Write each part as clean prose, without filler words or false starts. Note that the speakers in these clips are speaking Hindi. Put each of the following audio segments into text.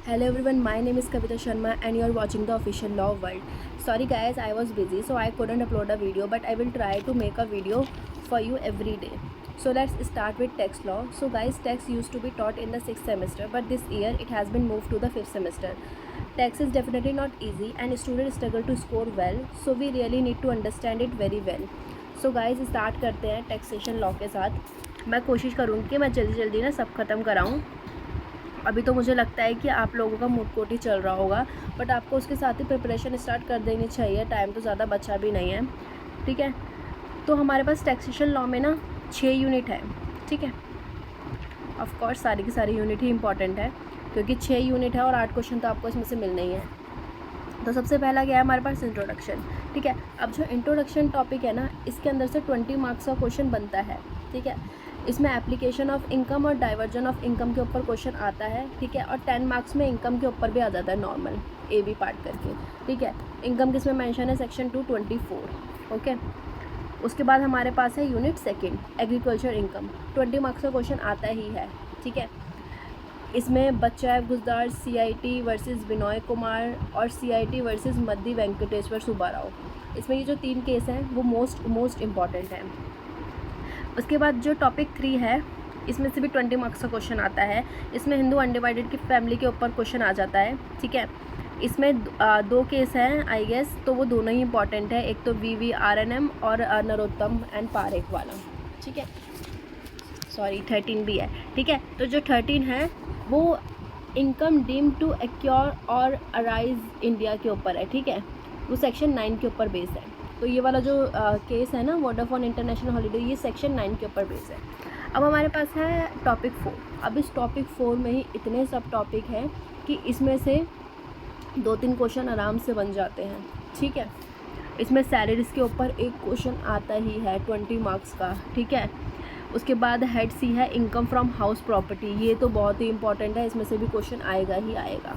Hello everyone, my name is Kavita Sharma and you are watching the official Law World. Sorry guys, I was busy so I couldn't upload a video, but I will try to make a video for you every day. So let's start with tax law. So guys, tax used to be taught in the 6th semester, but this year it has been moved to the 5th semester. Tax is definitely not easy and students struggle to score well, so we really need to understand it very well. So guys, start करते हैं टैक्सेशन लॉ के साथ. मैं कोशिश करूँगी कि मैं जल्दी जल्दी ना सब ख़त्म कराऊँ. अभी तो मुझे लगता है कि आप लोगों का मूड कोट ही चल रहा होगा, बट आपको उसके साथ ही प्रिपरेशन स्टार्ट कर देनी चाहिए. टाइम तो ज़्यादा बचा भी नहीं है. ठीक है, तो हमारे पास टैक्सेशन लॉ में ना 6 यूनिट है. ठीक है, ऑफ कोर्स सारी की सारी यूनिट ही इंपॉर्टेंट है क्योंकि 6 यूनिट है और 8 क्वेश्चन तो आपको इसमें से मिलने ही है. तो सबसे पहला क्या है हमारे पास, इंट्रोडक्शन. ठीक है, अब जो इंट्रोडक्शन टॉपिक है ना, इसके अंदर से 20 मार्क्स का क्वेश्चन बनता है. ठीक है, इसमें एप्लीकेशन ऑफ इनकम और डाइवर्जन ऑफ इनकम के ऊपर क्वेश्चन आता है. ठीक है, और 10 मार्क्स में इनकम के ऊपर भी आ जाता है नॉर्मल ए बी पार्ट करके. ठीक है, इनकम किसमें मेंशन है, सेक्शन 224. ओके, उसके बाद हमारे पास है unit second, agriculture income. 20 marks का क्वेश्चन आता ही है. ठीक है, इसमें बच्चाएब गुजदार CIT वर्सेस विनोय कुमार और CIT वर्सेस मद्दी वेंकटेश्वर सुब्बाराव. इसमें ये जो 3 केस हैं वो मोस्ट इम्पॉर्टेंट हैं. उसके बाद जो टॉपिक 3 है, इसमें से भी 20 मार्क्स का क्वेश्चन आता है. इसमें हिंदू अनडिवाइडेड की फैमिली के ऊपर क्वेश्चन आ जाता है. ठीक है, इसमें 2 केस हैं आई गेस, तो वो दोनों ही इंपॉर्टेंट है. एक तो VVRNM और नरोत्तम एंड पारेख वाला. ठीक है, सॉरी 13 भी है. ठीक है, तो जो 13 है वो इनकम डीम टू एक्योर और अराइज इंडिया के ऊपर है. ठीक है, वो सेक्शन 9 के ऊपर बेस है. तो ये वाला जो केस है ना, वोडाफोन इंटरनेशनल हॉलीडे, ये सेक्शन 9 के ऊपर बेस है. अब हमारे पास है टॉपिक 4. अब इस टॉपिक 4 में ही इतने सब टॉपिक हैं कि इसमें से 2-3 क्वेश्चन आराम से बन जाते हैं. ठीक है, इसमें सैलरीज के ऊपर एक क्वेश्चन आता ही है 20 मार्क्स का. ठीक है, उसके बाद हेड C है इनकम फ्रॉम हाउस प्रॉपर्टी. ये तो बहुत ही इंपॉर्टेंट है, इसमें से भी क्वेश्चन आएगा ही आएगा.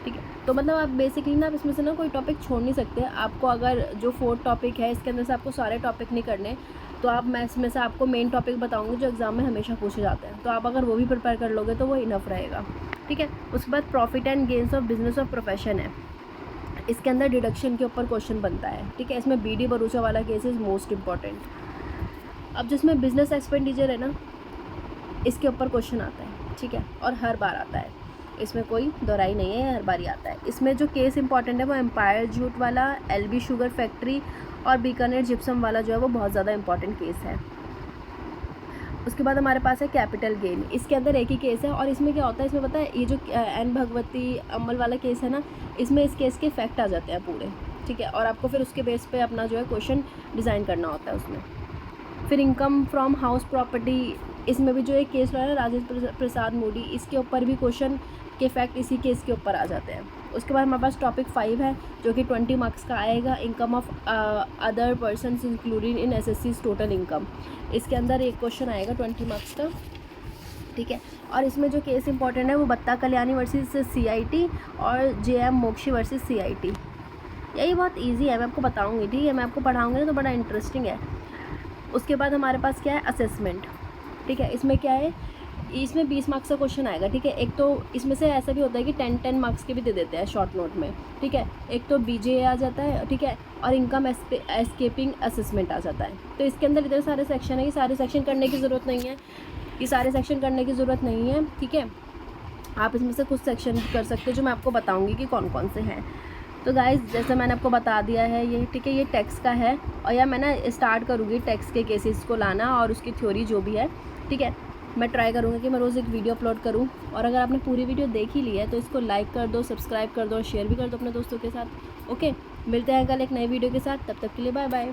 ठीक है, तो मतलब आप बेसिकली ना, आप इसमें से ना कोई टॉपिक छोड़ नहीं सकते. आपको अगर जो 4 टॉपिक है इसके अंदर से आपको सारे टॉपिक नहीं करने, तो आप मैं इसमें से आपको मेन टॉपिक बताऊंगी जो एग्ज़ाम में हमेशा पूछे जाते हैं. तो आप अगर वो भी प्रिपेयर कर लोगे तो वो इनफ रहेगा. ठीक है, उसके बाद profit and gains of business of profession है. इसके अंदर डिडक्शन के ऊपर क्वेश्चन बनता है. ठीक है, इसमें BD भरूचा वाला केस इज़ मोस्ट इम्पॉर्टेंट. अब जिसमें बिजनेस एक्सपेंडिचर है ना, इसके ऊपर क्वेश्चन आता है. ठीक है, और हर बार आता है, इसमें कोई दोहराई नहीं है, हर बार ही आता है. इसमें जो केस इंपॉर्टेंट है वो एम्पायर जूट वाला, LB शुगर फैक्ट्री और बीकानेर जिप्सम वाला जो है वो बहुत ज़्यादा इंपॉर्टेंट केस है. उसके बाद हमारे पास है कैपिटल गेन. इसके अंदर एक ही केस है और इसमें क्या होता है, इसमें पता है ये जो N भगवती अमल वाला केस है ना, इसमें इस केस के फैक्ट आ जाते हैं पूरे. ठीक है, और आपको फिर उसके बेस पे अपना जो है क्वेश्चन डिज़ाइन करना होता है उसमें. फिर इनकम फ्रॉम हाउस प्रॉपर्टी, इसमें भी जो एक केस रहा है ना, राजेंद्र प्रसाद मोदी, इसके ऊपर भी क्वेश्चन के फैक्ट इसी केस के ऊपर आ जाते हैं. उसके बाद हमारे पास टॉपिक 5 है जो कि 20 मार्क्स का आएगा, income of other persons including in SSC's total income. इसके अंदर एक क्वेश्चन आएगा 20 मार्क्स का. ठीक है, और इसमें जो केस इंपॉर्टेंट है वो बत्ता कल्याणी वर्सेस CIT और JM मोक्षी वर्सेस CIT. यही बहुत ईजी है, मैं आपको बताऊँगी. ठीक है, मैं आपको पढ़ाऊँगी ना तो बड़ा इंटरेस्टिंग है. उसके बाद हमारे पास क्या है, असेसमेंट. ठीक है, इसमें क्या है, इसमें 20 मार्क्स का क्वेश्चन आएगा. ठीक है, एक तो इसमें से ऐसा भी होता है कि 10 मार्क्स के भी दे देते हैं शॉर्ट नोट में. ठीक है, एक तो BJA आ जाता है. ठीक है, और इनकम एस्केपिंग असेसमेंट आ जाता है. तो इसके अंदर इतने सारे सेक्शन है, ये सारे सेक्शन करने की ज़रूरत नहीं है, ये सारे सेक्शन करने की ज़रूरत नहीं है. ठीक है, आप इसमें से कुछ सेक्शन कर सकते हो जो मैं आपको बताऊँगी कि कौन कौन से हैं. तो गाइज़, जैसे मैंने आपको बता दिया है ये. ठीक है, ये टैक्स का है और या मैं ना स्टार्ट करूँगी टैक्स के केसेस को लाना और उसकी थ्योरी जो भी है. ठीक है, मैं ट्राई करूँगी कि मैं रोज़ एक वीडियो अपलोड करूँ. और अगर आपने पूरी वीडियो देख ही ली है तो इसको लाइक कर दो, सब्सक्राइब कर दो और शेयर भी कर दो अपने दोस्तों के साथ. ओके, मिलते हैं कल एक नई वीडियो के साथ. तब तक के लिए बाय बाय.